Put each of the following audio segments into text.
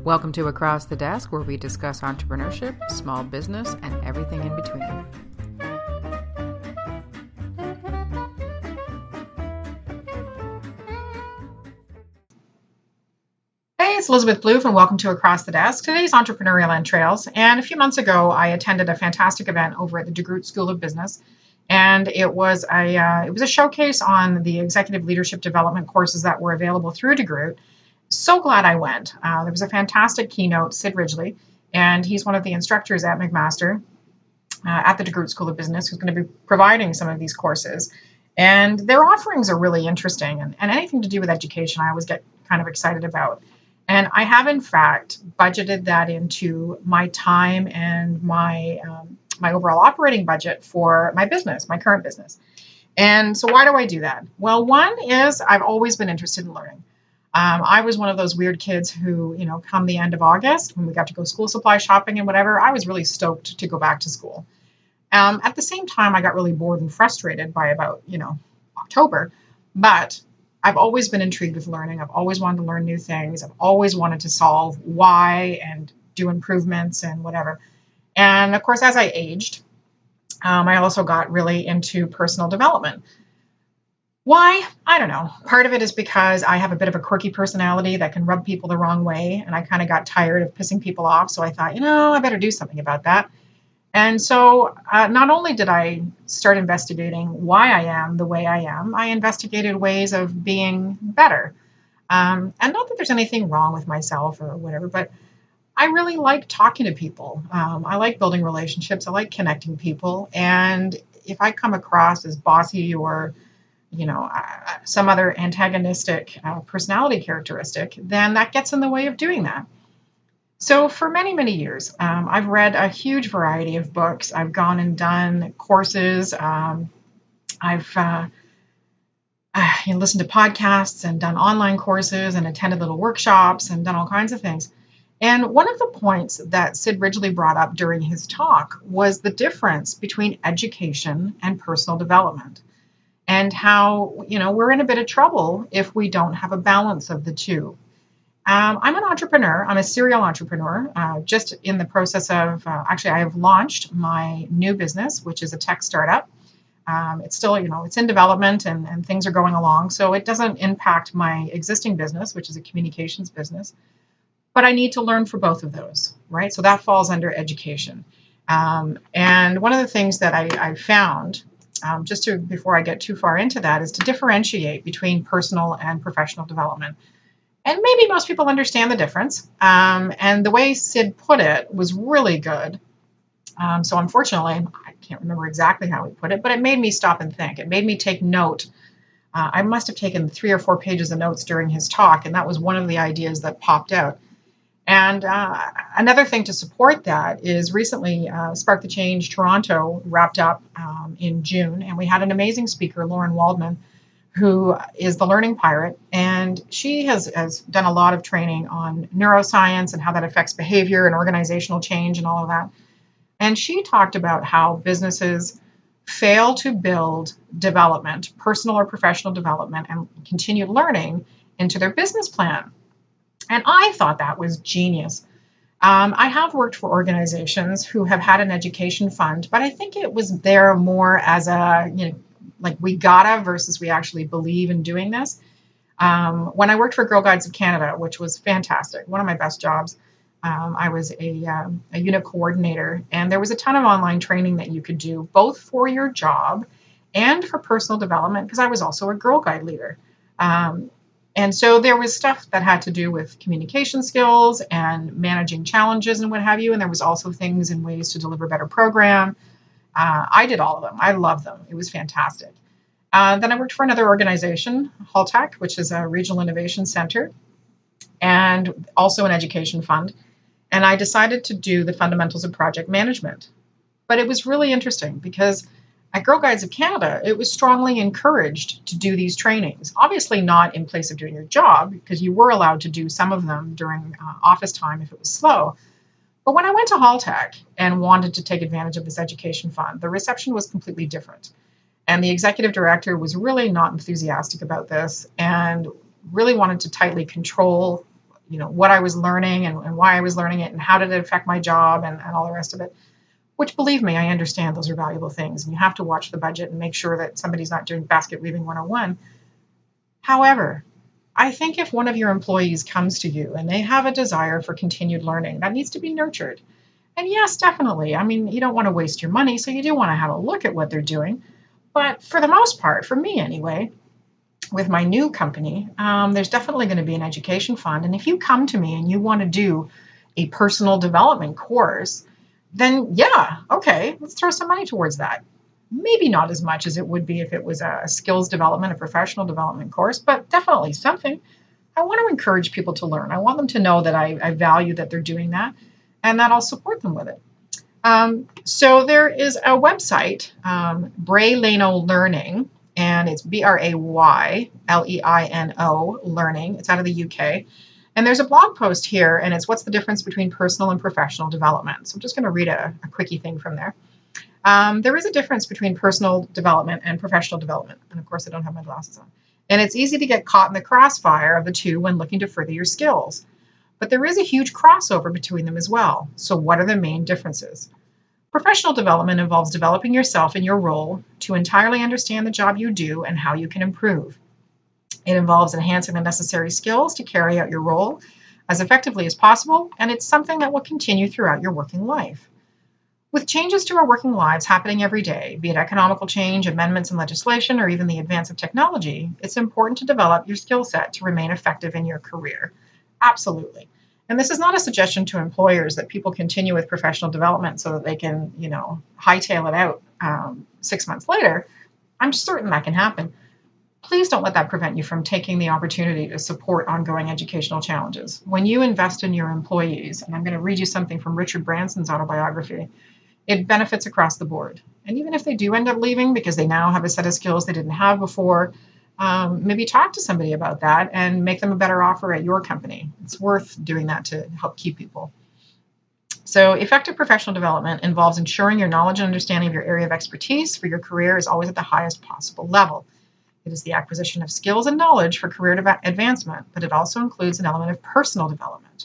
Welcome to Across the Desk, where we discuss entrepreneurship, small business, and everything in between. Hey, it's Elizabeth Blue, and welcome to Across the Desk. Today's Entrepreneurial Entrails. And a few months ago, I attended a fantastic event over at the DeGroote School of Business. And it was a showcase on the executive leadership development courses that were available through DeGroote. So glad I went. There was a fantastic keynote, Sid Ridgely, and he's one of the instructors at McMaster at the DeGroote School of Business, who's going to be providing some of these courses. And their offerings are really interesting, and anything to do with education, I always get kind of excited about. And I have, in fact, budgeted that into my time and my overall operating budget for my business, my current business. And so why do I do that? Well, one is I've always been interested in learning. I was one of those weird kids who, come the end of August, when we got to go school supply shopping and whatever, I was really stoked to go back to school. At the same time, I got really bored and frustrated by about, October. But I've always been intrigued with learning. I've always wanted to learn new things. I've always wanted to solve why and do improvements and whatever. And of course, as I aged, I also got really into personal development. Why? I don't know. Part of it is because I have a bit of a quirky personality that can rub people the wrong way. And I kind of got tired of pissing people off. So I thought, I better do something about that. And so not only did I start investigating why I am the way I am, I investigated ways of being better. And not that there's anything wrong with myself or whatever, but I really like talking to people. I like building relationships. I like connecting people. And if I come across as bossy or some other antagonistic personality characteristic, then that gets in the way of doing that. So for many, many years, I've read a huge variety of books. I've gone and done courses. I've listened to podcasts and done online courses and attended little workshops and done all kinds of things. And one of the points that Sid Ridgely brought up during his talk was the difference between education and personal development. And how, we're in a bit of trouble if we don't have a balance of the two. I'm an entrepreneur. I'm a serial entrepreneur, just in the process of, actually, I have launched my new business, which is a tech startup. It's still, it's in development and things are going along. So it doesn't impact my existing business, which is a communications business. But I need to learn for both of those, right? So that falls under education. And one of the things that I found, before I get too far into that, is to differentiate between personal and professional development. And maybe most people understand the difference. And the way Sid put it was really good. So unfortunately, I can't remember exactly how he put it, but it made me stop and think. It made me take note. I must have taken 3 or 4 pages of notes during his talk, and that was one of the ideas that popped out. And another thing to support that is recently Spark the Change Toronto wrapped up in June, and we had an amazing speaker, Lauren Waldman, who is the learning pirate, and she has done a lot of training on neuroscience and how that affects behavior and organizational change and all of that. And she talked about how businesses fail to build development, personal or professional development, and continued learning into their business plan. And I thought that was genius. I have worked for organizations who have had an education fund, but I think it was there more as a, like we gotta versus we actually believe in doing this. When I worked for Girl Guides of Canada, which was fantastic, one of my best jobs, I was a unit coordinator, and there was a ton of online training that you could do, both for your job and for personal development, because I was also a Girl Guide leader. And so there was stuff that had to do with communication skills and managing challenges and what have you. And there was also things and ways to deliver better program. I did all of them. I love them. It was fantastic. Then I worked for another organization, Haltech, which is a regional innovation center, and also an education fund. And I decided to do the fundamentals of project management. But it was really interesting because at Girl Guides of Canada, it was strongly encouraged to do these trainings. Obviously not in place of doing your job, because you were allowed to do some of them during office time if it was slow. But when I went to Haltech and wanted to take advantage of this education fund, the reception was completely different. And the executive director was really not enthusiastic about this and really wanted to tightly control what I was learning and why I was learning it and how did it affect my job and all the rest of it. Which, believe me, I understand those are valuable things. And you have to watch the budget and make sure that somebody's not doing basket weaving 101. However, I think if one of your employees comes to you and they have a desire for continued learning, that needs to be nurtured. And yes, definitely. I mean, you don't want to waste your money, so you do want to have a look at what they're doing. But for the most part, for me anyway, with my new company, there's definitely going to be an education fund. And if you come to me and you want to do a personal development course, then yeah, okay, let's throw some money towards that. Maybe not as much as it would be if it was a skills development, a professional development course, but definitely something. I want to encourage people to learn. I want them to know that I value that they're doing that and that I'll support them with it. So there is a website, Braylano Learning, and it's Brayleno Learning. It's out of the UK. And there's a blog post here, and it's what's the difference between personal and professional development. So I'm just going to read a quickie thing from there. There is a difference between personal development and professional development. And of course, I don't have my glasses on. And it's easy to get caught in the crossfire of the two when looking to further your skills. But there is a huge crossover between them as well. So what are the main differences? Professional development involves developing yourself in your role to entirely understand the job you do and how you can improve. It involves enhancing the necessary skills to carry out your role as effectively as possible, and it's something that will continue throughout your working life. With changes to our working lives happening every day, be it economical change, amendments in legislation, or even the advance of technology, it's important to develop your skill set to remain effective in your career. Absolutely. And this is not a suggestion to employers that people continue with professional development so that they can, hightail it out 6 months later. I'm certain that can happen. Please don't let that prevent you from taking the opportunity to support ongoing educational challenges. When you invest in your employees, and I'm going to read you something from Richard Branson's autobiography, it benefits across the board. And even if they do end up leaving because they now have a set of skills they didn't have before, maybe talk to somebody about that and make them a better offer at your company. It's worth doing that to help keep people. So effective professional development involves ensuring your knowledge and understanding of your area of expertise for your career is always at the highest possible level. It is the acquisition of skills and knowledge for career advancement, but it also includes an element of personal development.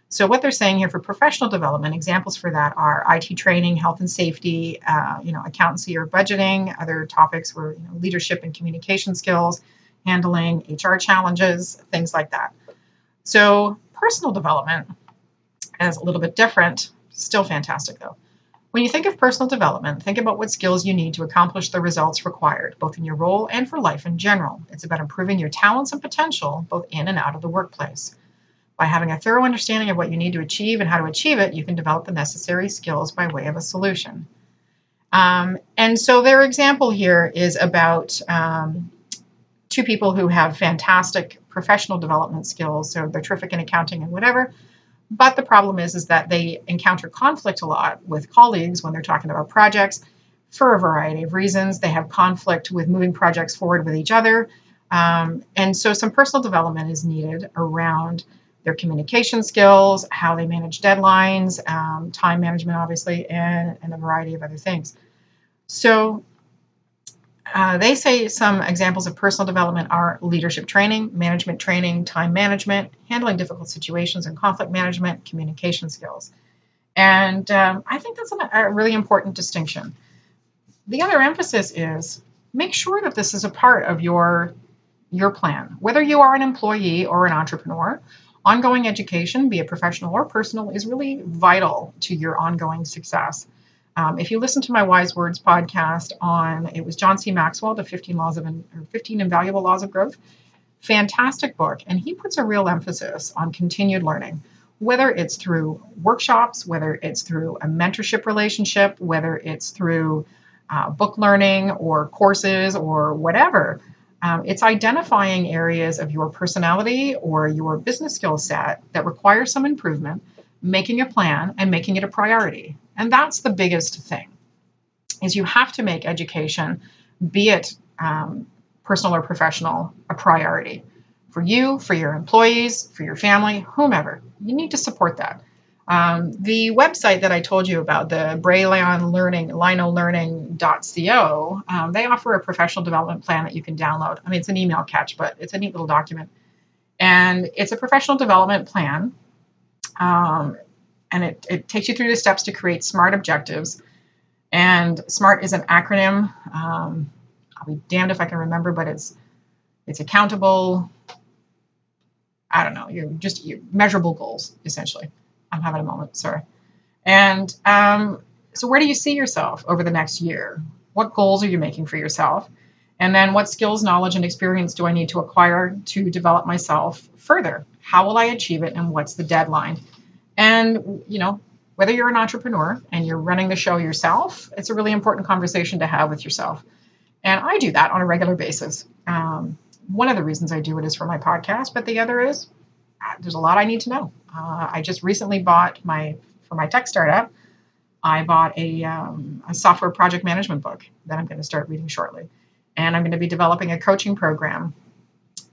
So what they're saying here for professional development, examples for that are IT training, health and safety, accountancy or budgeting, other topics were leadership and communication skills, handling HR challenges, things like that. So personal development is a little bit different, still fantastic though. When you think of personal development, think about what skills you need to accomplish the results required, both in your role and for life in general. It's about improving your talents and potential, both in and out of the workplace. By having a thorough understanding of what you need to achieve and how to achieve it, you can develop the necessary skills by way of a solution. And so their example here is about two people who have fantastic professional development skills. So they're terrific in accounting and whatever. But the problem is that they encounter conflict a lot with colleagues when they're talking about projects for a variety of reasons. They have conflict with moving projects forward with each other. And so some personal development is needed around their communication skills, how they manage deadlines, time management, obviously, and a variety of other things. So they say some examples of personal development are leadership training, management training, time management, handling difficult situations and conflict management, communication skills. And I think that's a really important distinction. The other emphasis is make sure that this is a part of your plan. Whether you are an employee or an entrepreneur, ongoing education, be it professional or personal, is really vital to your ongoing success. If you listen to my Wise Words podcast it was John C. Maxwell, the 15 Invaluable Laws of Growth, fantastic book. And he puts a real emphasis on continued learning, whether it's through workshops, whether it's through a mentorship relationship, whether it's through book learning or courses or whatever. It's identifying areas of your personality or your business skill set that require some improvement, making a plan and making it a priority. And that's the biggest thing, is you have to make education, be it personal or professional, a priority for you, for your employees, for your family, whomever. You need to support that. The website that I told you about, the braylenolearning.co, they offer a professional development plan that you can download. I mean, it's an email catch, but it's a neat little document. And it's a professional development plan. And it takes you through the steps to create SMART objectives. And SMART is an acronym. I'll be damned if I can remember, but it's accountable. I don't know. You're measurable goals, essentially. I'm having a moment. Sorry. And so where do you see yourself over the next year? What goals are you making for yourself? And then what skills, knowledge, and experience do I need to acquire to develop myself further? How will I achieve it? And what's the deadline? And, whether you're an entrepreneur and you're running the show yourself, it's a really important conversation to have with yourself. And I do that on a regular basis. One of the reasons I do it is for my podcast, but the other is there's a lot I need to know. I just recently bought for my tech startup, I bought a software project management book that I'm going to start reading shortly. And I'm going to be developing a coaching program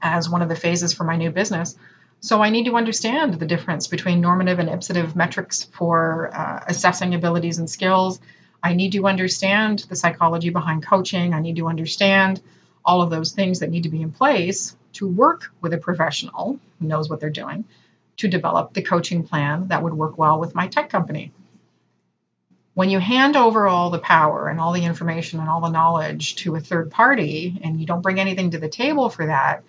as one of the phases for my new business. So I need to understand the difference between normative and ipsative metrics for assessing abilities and skills. I need to understand the psychology behind coaching. I need to understand all of those things that need to be in place to work with a professional who knows what they're doing to develop the coaching plan that would work well with my tech company. When you hand over all the power and all the information and all the knowledge to a third party and you don't bring anything to the table for that,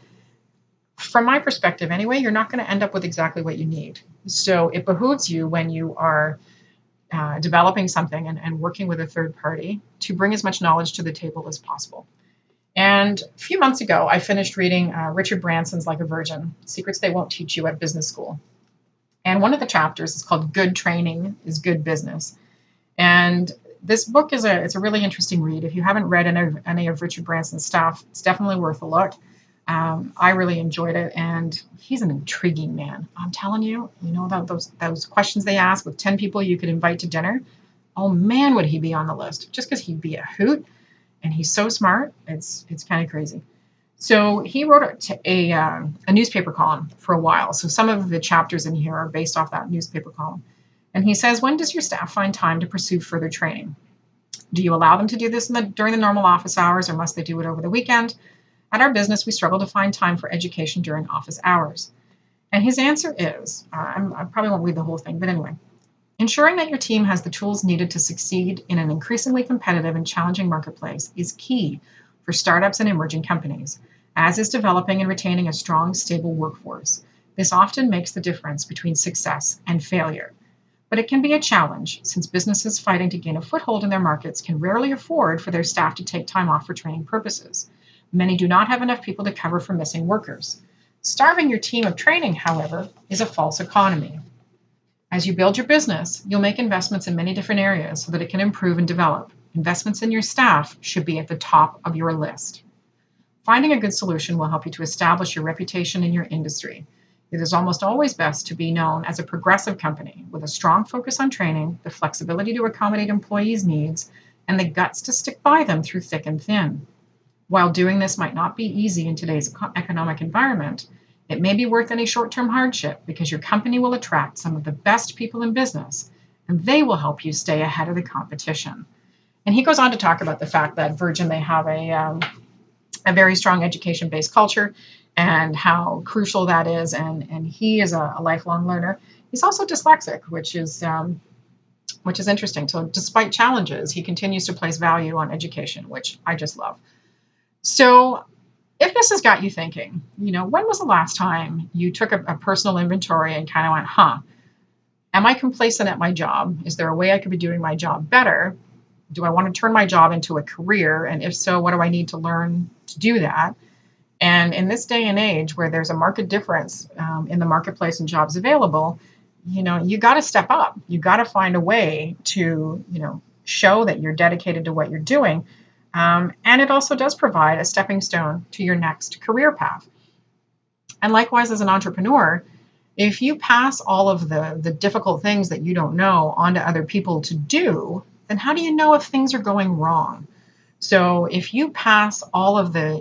from my perspective anyway, you're not going to end up with exactly what you need. So it behooves you when you are developing something and working with a third party to bring as much knowledge to the table as possible. And a few months ago, I finished reading Richard Branson's Like a Virgin, Secrets They Won't Teach You at Business School. And one of the chapters is called Good Training is Good Business. And this book it's a really interesting read. If you haven't read any of Richard Branson's stuff, it's definitely worth a look. I really enjoyed it, and he's an intriguing man. I'm telling you, those questions they ask with 10 people you could invite to dinner. Oh man, would he be on the list? Just because he'd be a hoot, and he's so smart. It's kind of crazy. So he wrote a newspaper column for a while. So some of the chapters in here are based off that newspaper column. And he says, when does your staff find time to pursue further training? Do you allow them to do this during the normal office hours, or must they do it over the weekend? At our business, we struggle to find time for education during office hours. And his answer is, I probably won't read the whole thing, but anyway, ensuring that your team has the tools needed to succeed in an increasingly competitive and challenging marketplace is key for startups and emerging companies, as is developing and retaining a strong, stable workforce. This often makes the difference between success and failure. But it can be a challenge, since businesses fighting to gain a foothold in their markets can rarely afford for their staff to take time off for training purposes. Many do not have enough people to cover for missing workers. Starving your team of training, however, is a false economy. As you build your business, you'll make investments in many different areas so that it can improve and develop. Investments in your staff should be at the top of your list. Finding a good solution will help you to establish your reputation in your industry. It is almost always best to be known as a progressive company with a strong focus on training, the flexibility to accommodate employees' needs, and the guts to stick by them through thick and thin. While doing this might not be easy in today's economic environment, it may be worth any short-term hardship because your company will attract some of the best people in business, and they will help you stay ahead of the competition. And he goes on to talk about the fact that Virgin, they have a very strong education-based culture, and how crucial that is. And he is a lifelong learner. He's also dyslexic, which is interesting. So despite challenges, he continues to place value on education, which I just love. So if this has got you thinking, when was the last time you took a personal inventory and kind of went, am I complacent at my job? Is there a way I could be doing my job better? Do I want to turn my job into a career? And if so, what do I need to learn to do that? And in this day and age where there's a market difference in the marketplace and jobs available, you got to step up. You got to find a way to, show that you're dedicated to what you're doing. And it also does provide a stepping stone to your next career path. And likewise, as an entrepreneur, if you pass all of the difficult things that you don't know onto other people to do, then how do you know if things are going wrong? So if you pass all of the,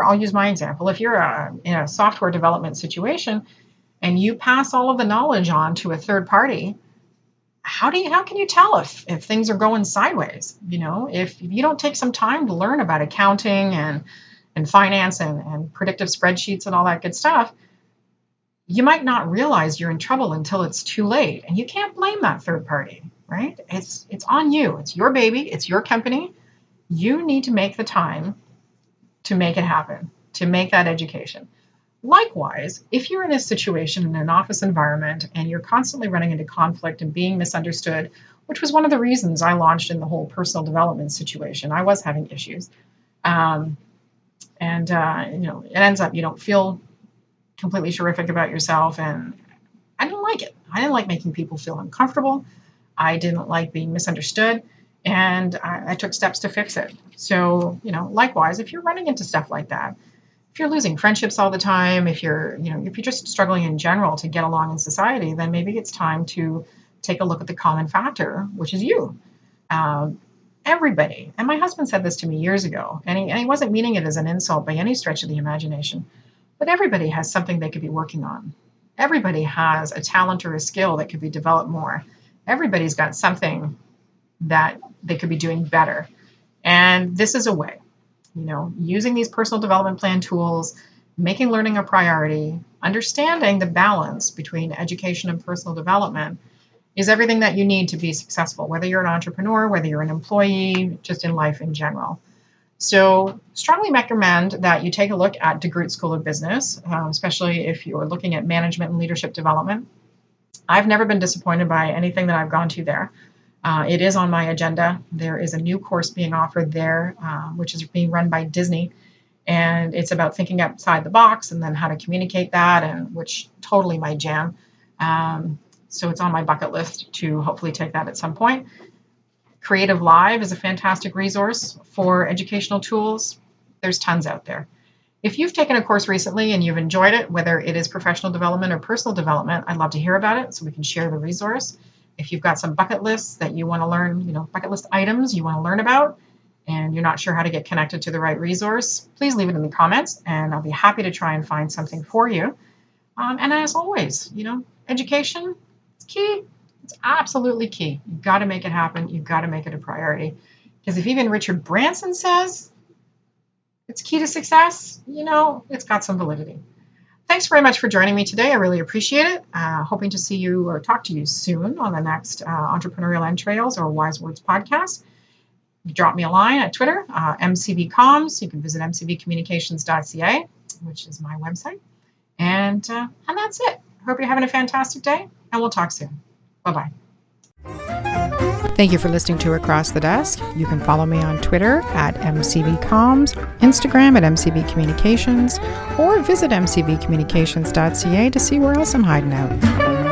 I'll use my example. If you're in a software development situation and you pass all of the knowledge on to a third party, how can you tell if things are going sideways? If you don't take some time to learn about accounting and finance and predictive spreadsheets and all that good stuff, you might not realize you're in trouble until it's too late. And you can't blame that third party, right? It's on you. It's your baby. It's your company. You need to make the time to make it happen, to make that education. Likewise, if you're in a situation in an office environment and you're constantly running into conflict and being misunderstood, which was one of the reasons I launched in the whole personal development situation, I was having issues. It ends up you don't feel completely terrific about yourself. And I didn't like it. I didn't like making people feel uncomfortable. I didn't like being misunderstood. And I took steps to fix it. So, likewise, if you're running into stuff like that, if you're losing friendships all the time, if you're just struggling in general to get along in society, then maybe it's time to take a look at the common factor, which is you. Everybody, and my husband said this to me years ago, and he wasn't meaning it as an insult by any stretch of the imagination, but everybody has something they could be working on. Everybody has a talent or a skill that could be developed more. Everybody's got something that they could be doing better. And this is a way, using these personal development plan tools, making learning a priority, understanding the balance between education and personal development is everything that you need to be successful, whether you're an entrepreneur, whether you're an employee, just in life in general. So strongly recommend that you take a look at DeGroote School of Business, especially if you're looking at management and leadership development. I've never been disappointed by anything that I've gone to there. It is on my agenda. There is a new course being offered there, which is being run by Disney. And it's about thinking outside the box and then how to communicate that, and which totally my jam. So it's on my bucket list to hopefully take that at some point. Creative Live is a fantastic resource for educational tools. There's tons out there. If you've taken a course recently and you've enjoyed it, whether it is professional development or personal development, I'd love to hear about it so we can share the resource. If you've got some bucket lists that you want to learn, bucket list items you want to learn about, and you're not sure how to get connected to the right resource, please leave it in the comments, and I'll be happy to try and find something for you. And as always, education is key. It's absolutely key. You've got to make it happen. You've got to make it a priority. Because if even Richard Branson says it's key to success, it's got some validity. Thanks very much for joining me today. I really appreciate it. Hoping to see you or talk to you soon on the next Entrepreneurial Entrails or Wise Words podcast. Drop me a line at Twitter, MCV Comms. You can visit mcvcommunications.ca, which is my website. And that's it. Hope you're having a fantastic day, and we'll talk soon. Bye-bye. Thank you for listening to Across the Desk. You can follow me on Twitter at MCVComms, Instagram at MCVCommunications, or visit mcvcommunications.ca to see where else I'm hiding out.